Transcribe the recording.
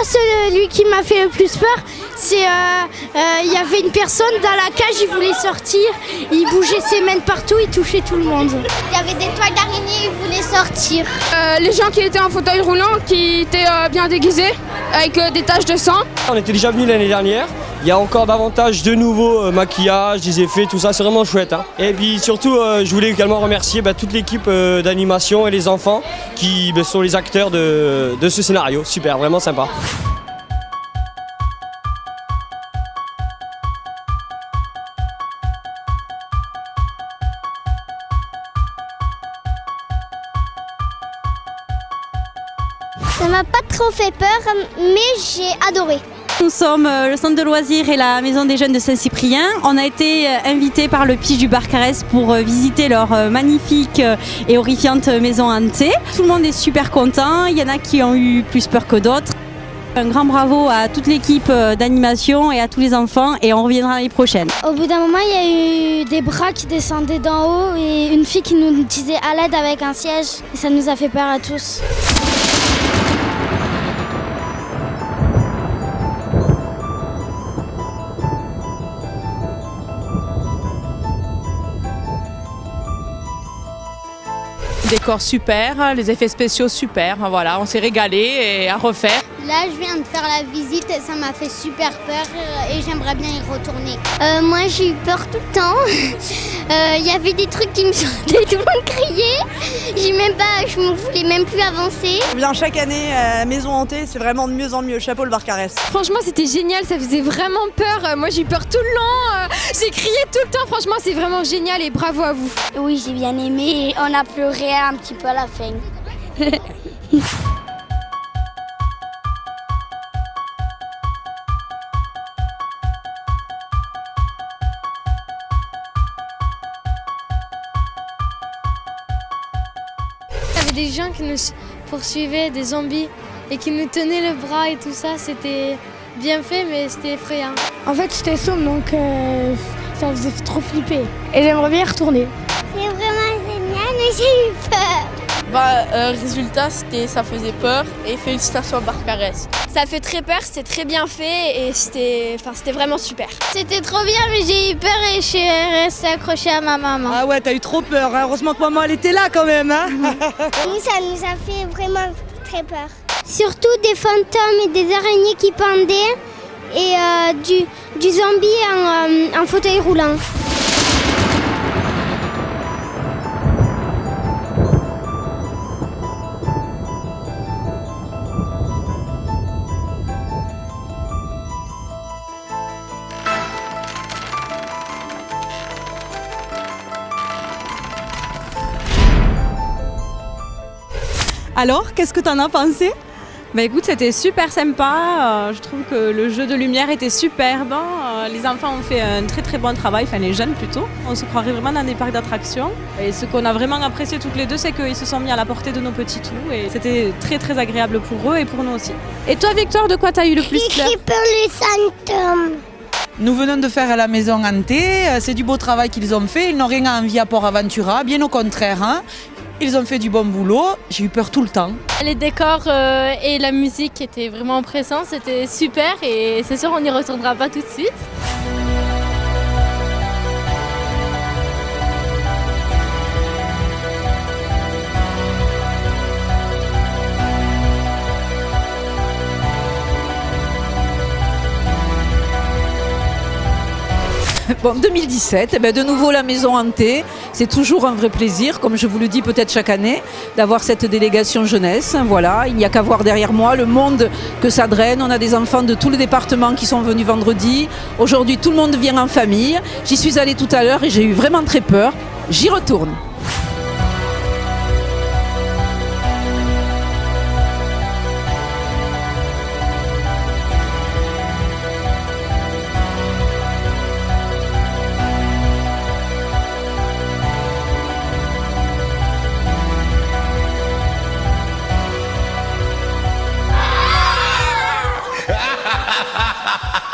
celui qui m'a fait le plus peur, c'est il y avait une personne dans la cage, il voulait sortir, il bougeait ses mains partout, il touchait tout le monde. Il y avait des toiles d'araignée, il voulait sortir. Les gens qui étaient en fauteuil roulant, qui étaient bien déguisés, avec des taches de sang. On était déjà venus l'année dernière. Il y a encore davantage de nouveaux maquillages, des effets, tout ça, c'est vraiment chouette. Et puis surtout, je voulais également remercier toute l'équipe d'animation et les enfants qui sont les acteurs de ce scénario. Super, vraiment sympa. Ça m'a pas trop fait peur, mais j'ai adoré. Nous sommes le centre de loisirs et la maison des jeunes de Saint-Cyprien. On a été invités par le Pige du Barcarès pour visiter leur magnifique et horrifiante maison hantée. Tout le monde est super content, il y en a qui ont eu plus peur que d'autres. Un grand bravo à toute l'équipe d'animation et à tous les enfants et on reviendra l'année prochaine. Au bout d'un moment, il y a eu des bras qui descendaient d'en haut et une fille qui nous disait à l'aide avec un siège. Et ça nous a fait peur à tous. Décor super, les effets spéciaux super, voilà, on s'est régalé et à refaire. Là, je viens de faire la visite, ça m'a fait super peur et j'aimerais bien y retourner. Moi, j'ai eu peur tout le temps. Il y avait des trucs qui me sortaient, tout le monde criait. Je ne voulais même plus avancer. Je viens chaque année à Maison Hantée, c'est vraiment de mieux en mieux. Chapeau le Barcarès. Franchement, c'était génial, ça faisait vraiment peur. Moi, j'ai eu peur tout le long, j'ai crié tout le temps. Franchement, c'est vraiment génial et bravo à vous. Oui, j'ai bien aimé. On a pleuré un petit peu à la fin. Il y avait des gens qui nous poursuivaient, des zombies, et qui nous tenaient le bras et tout ça. C'était bien fait, mais c'était effrayant. En fait, j'étais sombre, donc ça faisait trop flipper. Et j'aimerais bien y retourner. C'est vraiment génial, mais j'ai eu peur. Résultat, ça faisait peur et félicitations à Barcarès. Ça fait très peur, c'était très bien fait et c'était vraiment super. C'était trop bien, mais j'ai eu peur et je suis restée accrochée à ma maman. Ah ouais, t'as eu trop peur, hein. Heureusement que maman elle était là quand même. Hein. Nous, ça nous a fait vraiment très peur. Surtout des fantômes et des araignées qui pendaient et du zombie en fauteuil roulant. Alors, qu'est-ce que t'en as pensé ? Écoute, c'était super sympa. Je trouve que le jeu de lumière était superbe. Les enfants ont fait un très très bon travail, enfin les jeunes plutôt. On se croirait vraiment dans des parcs d'attractions. Et ce qu'on a vraiment apprécié toutes les deux, c'est qu'ils se sont mis à la portée de nos petits toux. Et c'était très très agréable pour eux et pour nous aussi. Et toi Victor, de quoi t'as eu le plus peur ? Les fantômes. Nous venons de faire la maison hantée, c'est du beau travail qu'ils ont fait, ils n'ont rien à envier à Port Aventura, bien au contraire. Hein. Ils ont fait du bon boulot, j'ai eu peur tout le temps. Les décors et la musique étaient vraiment pressants, c'était super et c'est sûr on n'y retournera pas tout de suite. Bon, 2017, de nouveau la maison hantée, c'est toujours un vrai plaisir, comme je vous le dis peut-être chaque année, d'avoir cette délégation jeunesse. Voilà, il n'y a qu'à voir derrière moi le monde que ça draine. On a des enfants de tous les départements qui sont venus vendredi. Aujourd'hui, tout le monde vient en famille. J'y suis allée tout à l'heure et j'ai eu vraiment très peur. J'y retourne. Ha ha ha ha ha!